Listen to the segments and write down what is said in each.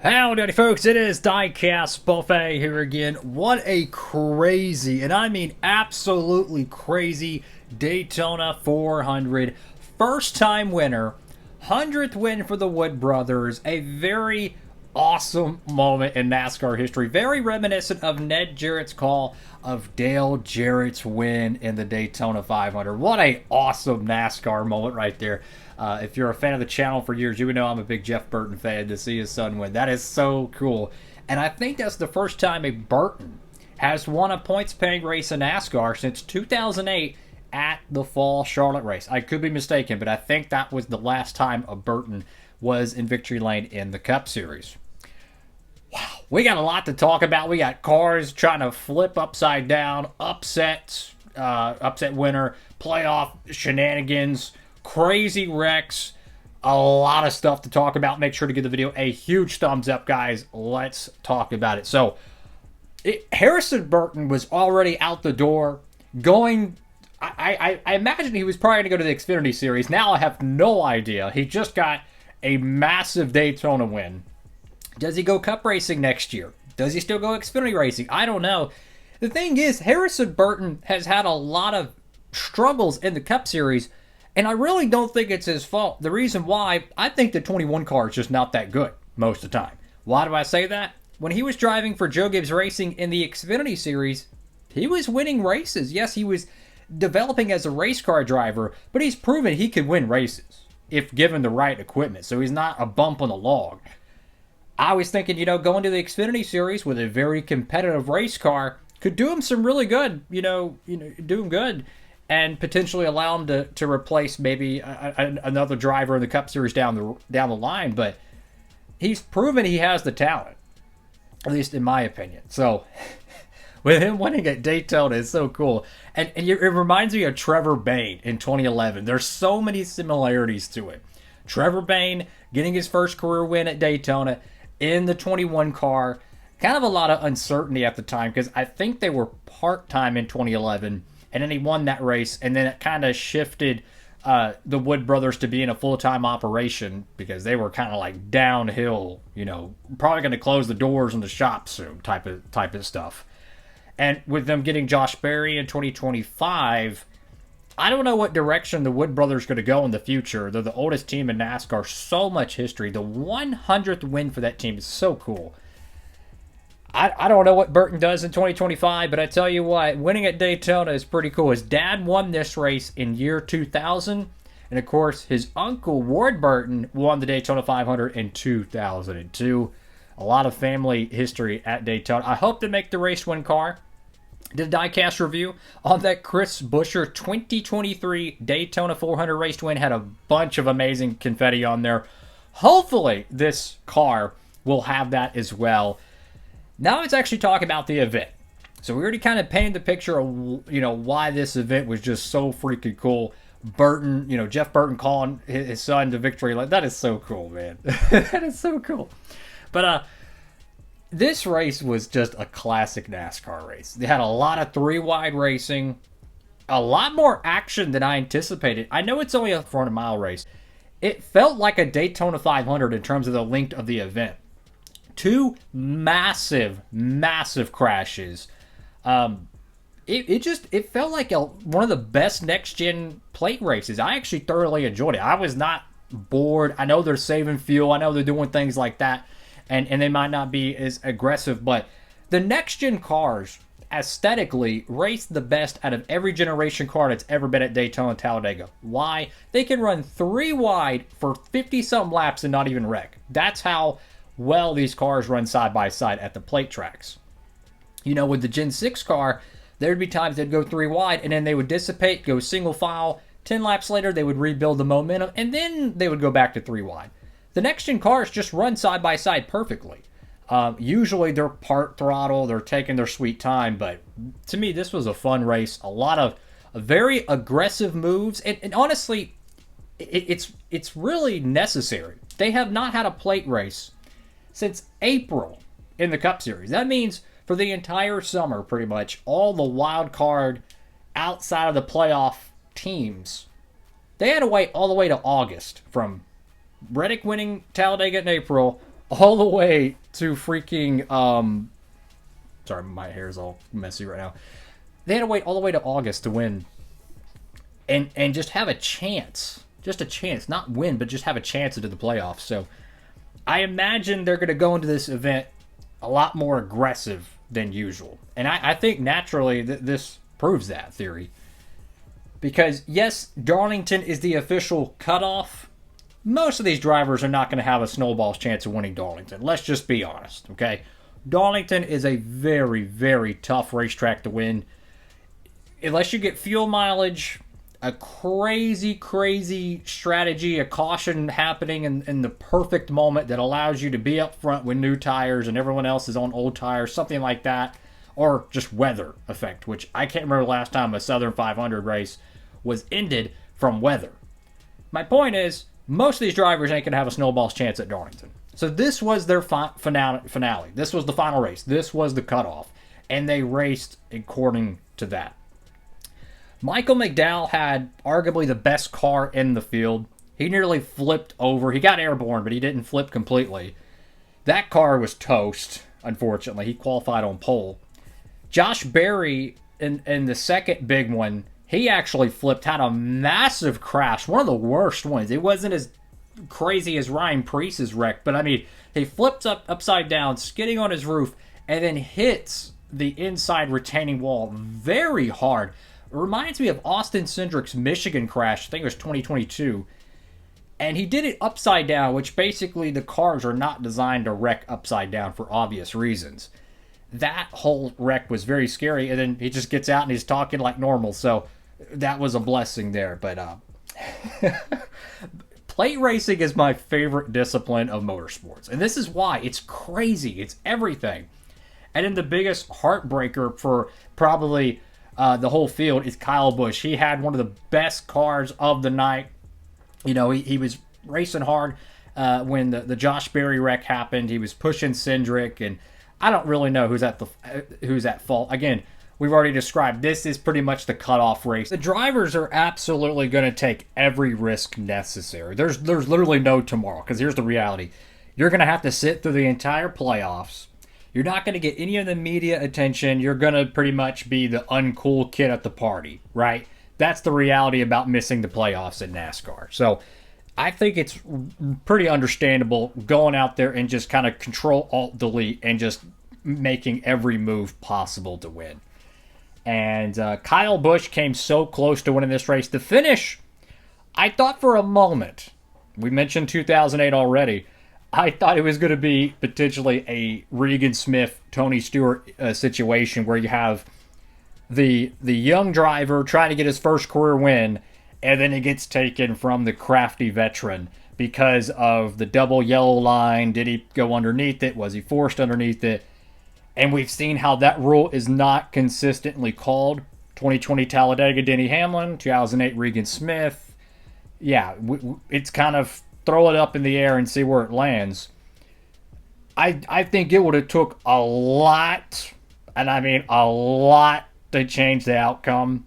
Howdy folks, it is Diecastbuffet here again. What a crazy, and I mean absolutely crazy, Daytona 400. First time winner, 100th win for the Wood brothers. A very awesome moment in NASCAR history. Very reminiscent of Ned Jarrett's call of Dale Jarrett's win in the Daytona 500. What a awesome NASCAR moment right there. If you're a fan of the channel for years, you would know I'm a big Jeff Burton fan. To see his son win, that is so cool. And I think that's the first time a Burton has won a points-paying race in NASCAR since 2008 at the Fall Charlotte race. I could be mistaken, but I think that was the last time a Burton was in victory lane in the Cup Series. Wow, we got a lot to talk about. We got cars trying to flip upside down, upsets, upset winner, playoff shenanigans, crazy wrecks, a lot of stuff to talk about. Make sure to give the video a huge thumbs up, guys. Let's talk about it. So, Harrison Burton was already out the door going. I imagine he was probably going to go to the Xfinity Series. Now I have no idea. He just got a massive Daytona win. Does he go Cup racing next year? Does he still go Xfinity racing? I don't know. The thing is, Harrison Burton has had a lot of struggles in the Cup Series, and I really don't think it's his fault. The reason why, I think the 21 car is just not that good most of the time. Why do I say that? When he was driving for Joe Gibbs Racing in the Xfinity Series, he was winning races. Yes, he was developing as a race car driver, but he's proven he can win races if given the right equipment, so he's not a bump on the log. I was thinking, going to the Xfinity Series with a very competitive race car could do him some really good, do him good, and potentially allow him to replace maybe another driver in the Cup Series down the line. But he's proven he has the talent, at least in my opinion. So with him winning at Daytona is so cool. And it reminds me of Trevor Bayne in 2011. There's so many similarities to it. Trevor Bayne getting his first career win at Daytona in the 21 car. Kind of a lot of uncertainty at the time because I think they were part-time in 2011, and then he won that race, and then it kind of shifted the Wood brothers to being a full-time operation because they were kind of like downhill, probably going to close the doors in the shop soon type of stuff. And with them getting Josh Berry in 2025, I don't know what direction the Wood brothers are going to go in the future. They're the oldest team in NASCAR. So much history. The 100th win for that team is so cool. I don't know what Burton does in 2025, but I tell you what, winning at Daytona is pretty cool. His dad won this race in year 2000. And, of course, his uncle, Ward Burton, won the Daytona 500 in 2002. A lot of family history at Daytona. I hope they make the race-win car. Did a diecast review on that Chris Buescher 2023 Daytona 400 race win. Had a bunch of amazing confetti on there. Hopefully this car will have that as well. Now let's actually talk about the event. So we already kind of painted the picture of why this event was just so freaking cool. Burton, Jeff Burton calling his son to victory. Like, that is so cool, man. That is so cool. But this race was just a classic NASCAR race. They had a lot of three-wide racing, a lot more action than I anticipated. I know it's only a 400-mile race. It felt like a Daytona 500 in terms of the length of the event. Two massive, massive crashes. It felt like one of the best next-gen plate races. I actually thoroughly enjoyed it. I was not bored. I know they're saving fuel. I know they're doing things like that. And they might not be as aggressive, but the next-gen cars, aesthetically, race the best out of every generation car that's ever been at Daytona and Talladega. Why? They can run three wide for 50-something laps and not even wreck. That's how well these cars run side by side at the plate tracks. With the Gen 6 car, there'd be times they'd go three wide, and then they would dissipate, go single file. 10 laps later, they would rebuild the momentum, and then they would go back to three wide. The next-gen cars just run side-by-side perfectly. Usually they're part throttle, they're taking their sweet time, but to me this was a fun race. A lot of very aggressive moves, and honestly, it's really necessary. They have not had a plate race since April in the Cup Series. That means for the entire summer, pretty much, all the wild card outside of the playoff teams, they had to wait all the way to August from Reddick winning Talladega in April all the way to freaking sorry, my hair's all messy right now. They had to wait all the way to August to win and just have a chance. Just a chance. Not win, but just have a chance into the playoffs. So I imagine they're going to go into this event a lot more aggressive than usual. And I think naturally this proves that theory. Because, yes, Darlington is the official cutoff. Most of these drivers are not going to have a snowball's chance of winning Darlington. Let's just be honest, okay? Darlington is a very, very tough racetrack to win. Unless you get fuel mileage, a crazy, crazy strategy, a caution happening in the perfect moment that allows you to be up front with new tires and everyone else is on old tires, something like that. Or just weather effect, which I can't remember the last time a Southern 500 race was ended from weather. My point is, most of these drivers ain't going to have a snowball's chance at Darlington. So this was their finale. This was the final race. This was the cutoff. And they raced according to that. Michael McDowell had arguably the best car in the field. He nearly flipped over. He got airborne, but he didn't flip completely. That car was toast, unfortunately. He qualified on pole. Josh Berry, in the second big one, he actually flipped, had a massive crash. One of the worst ones. It wasn't as crazy as Ryan Preece's wreck, but I mean, he flips upside down, skidding on his roof, and then hits the inside retaining wall very hard. It reminds me of Austin Cindric's Michigan crash. I think it was 2022. And he did it upside down, which basically the cars are not designed to wreck upside down for obvious reasons. That whole wreck was very scary, and then he just gets out and he's talking like normal. So that was a blessing there. But plate racing is my favorite discipline of motorsports. And this is why. It's crazy. It's everything. And then the biggest heartbreaker for probably the whole field is Kyle Busch. He had one of the best cars of the night. You know, he was racing hard when the Josh Berry wreck happened. He was pushing Cindric, and I don't really know who's at fault. Again, we've already described this is pretty much the cutoff race. The drivers are absolutely going to take every risk necessary. There's literally no tomorrow, because here's the reality. You're going to have to sit through the entire playoffs. You're not going to get any of the media attention. You're going to pretty much be the uncool kid at the party, right? That's the reality about missing the playoffs in NASCAR. So I think it's pretty understandable going out there and just kind of Control-Alt-Delete and just making every move possible to win. And Kyle Busch came so close to winning this race. The finish, I thought for a moment, we mentioned 2008 already, I thought it was going to be potentially a Regan Smith, Tony Stewart situation where you have the young driver trying to get his first career win, and then it gets taken from the crafty veteran because of the double yellow line. Did he go underneath it? Was he forced underneath it? And we've seen how that rule is not consistently called. 2020 Talladega, Denny Hamlin. 2008 Regan Smith. Yeah, it's kind of throw it up in the air and see where it lands. I think it would have took a lot, and I mean a lot, to change the outcome.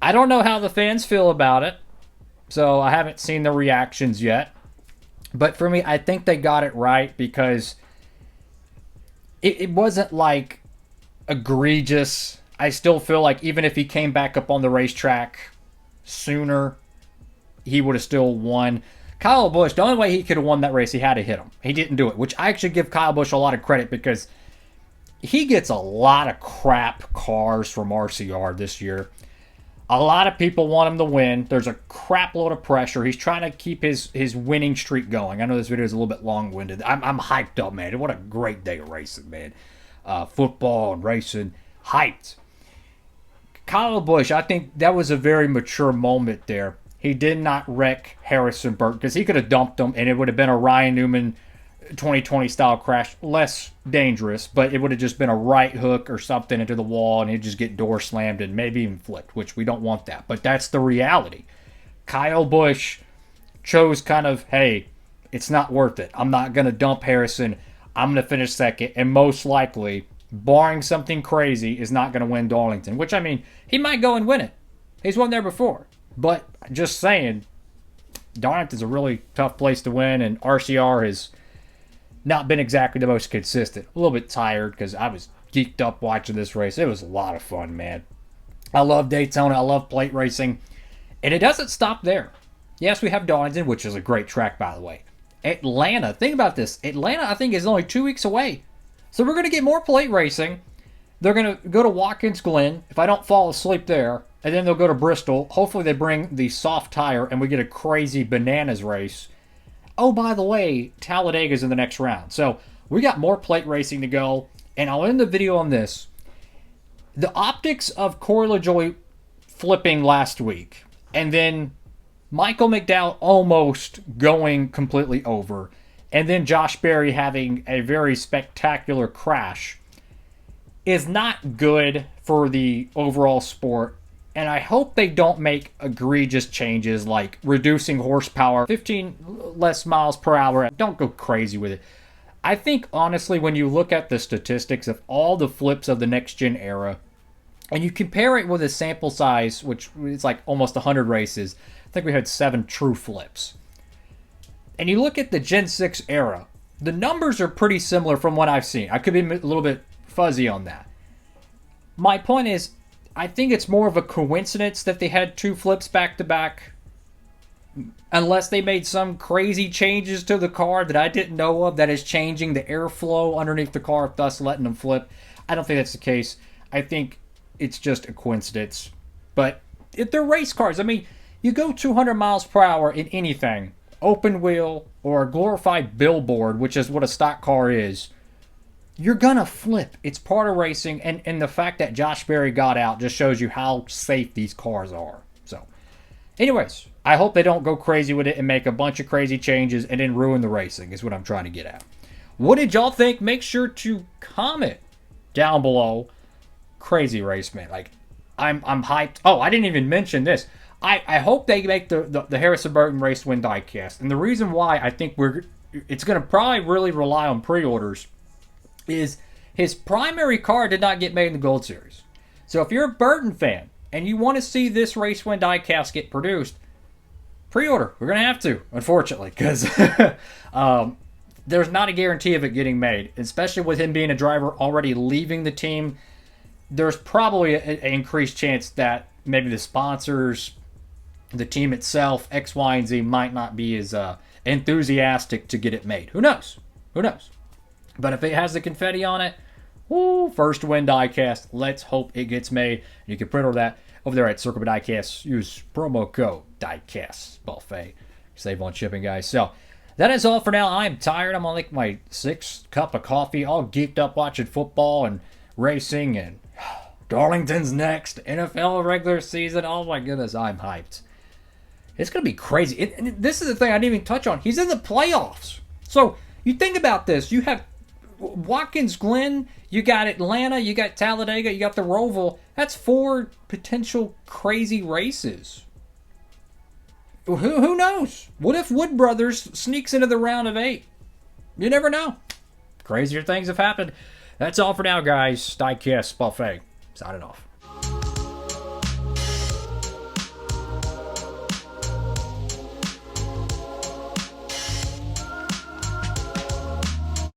I don't know how the fans feel about it, so I haven't seen the reactions yet. But for me, I think they got it right because it wasn't like egregious. I still feel like even if he came back up on the racetrack sooner, he would have still won. Kyle Busch, the only way he could have won that race, he had to hit him. He didn't do it, which I actually give Kyle Busch a lot of credit because he gets a lot of crap cars from RCR this year. A lot of people want him to win. There's a crap load of pressure. He's trying to keep his winning streak going. I know this video is a little bit long-winded. I'm hyped up, man. What a great day of racing, man. Football and racing. Hyped. Kyle Busch, I think that was a very mature moment there. He did not wreck Harrison Burton because he could have dumped him and it would have been a Ryan Newman 2020 style crash. Less dangerous, but it would have just been a right hook or something into the wall and he'd just get door slammed and maybe even flipped, which we don't want that. But that's the reality. Kyle Busch chose kind of, hey, it's not worth it. I'm not going to dump Harrison. I'm going to finish second and most likely, barring something crazy, is not going to win Darlington, which, I mean, he might go and win it. He's won there before. But just saying, Darlington's a really tough place to win, and RCR has not been exactly the most consistent. A little bit tired because I was geeked up watching this race. It was a lot of fun, man. I love Daytona. I love plate racing. And it doesn't stop there. Yes, we have Darlington, which is a great track, by the way. Atlanta, think about this. Atlanta, I think, is only 2 weeks away. So we're going to get more plate racing. They're going to go to Watkins Glen, if I don't fall asleep there. And then they'll go to Bristol. Hopefully they bring the soft tire and we get a crazy bananas race. Oh, by the way, Talladega's in the next round. So we got more plate racing to go. And I'll end the video on this. The optics of Corey LaJoie flipping last week. And then Michael McDowell almost going completely over. And then Josh Berry having a very spectacular crash is not good for the overall sport. And I hope they don't make egregious changes like reducing horsepower, 15 less miles per hour. Don't go crazy with it. I think, honestly, when you look at the statistics of all the flips of the next-gen era, and you compare it with a sample size, which is like almost 100 races, I think we had 7 true flips. And you look at the Gen 6 era, the numbers are pretty similar from what I've seen. I could be a little bit fuzzy on that. My point is, I think it's more of a coincidence that they had 2 flips back-to-back, unless they made some crazy changes to the car that I didn't know of that is changing the airflow underneath the car, thus letting them flip. I don't think that's the case. I think it's just a coincidence. But if they're race cars, I mean, you go 200 miles per hour in anything, open wheel or a glorified billboard, which is what a stock car is, you're gonna flip. It's part of racing, and the fact that Josh Berry got out just shows you how safe these cars are. So, anyways, I hope they don't go crazy with it and make a bunch of crazy changes and then ruin the racing, is what I'm trying to get at. What did y'all think? Make sure to comment down below. Crazy race, man. Like, I'm hyped. Oh, I didn't even mention this. I hope they make the Harrison Burton race win diecast. And the reason why I think it's going to probably really rely on pre-orders is his primary car did not get made in the Gold Series. So if you're a Burton fan and you want to see this race win diecast get produced, pre-order. We're going to have to, unfortunately, because there's not a guarantee of it getting made, especially with him being a driver already leaving the team. There's probably an increased chance that maybe the sponsors, the team itself, X, Y, and Z might not be as enthusiastic to get it made. Who knows? Who knows? But if it has the confetti on it, woo, first to win diecast. Let's hope it gets made. You can pre-order that over there at Circle Diecast. Use promo code Diecastbuffet. Save on shipping, guys. So that is all for now. I'm tired. I'm on like my 6th cup of coffee, all geeked up watching football and racing, and Darlington's next. NFL regular season. Oh my goodness, I'm hyped. It's going to be crazy. And this is the thing I didn't even touch on. He's in the playoffs. So you think about this. You have Watkins Glen, you got Atlanta, you got Talladega, you got the Roval. That's 4 potential crazy races. Who knows? What if Wood Brothers sneaks into the round of 8? You never know. Crazier things have happened. That's all for now, guys. Diecast Buffet. Signing off.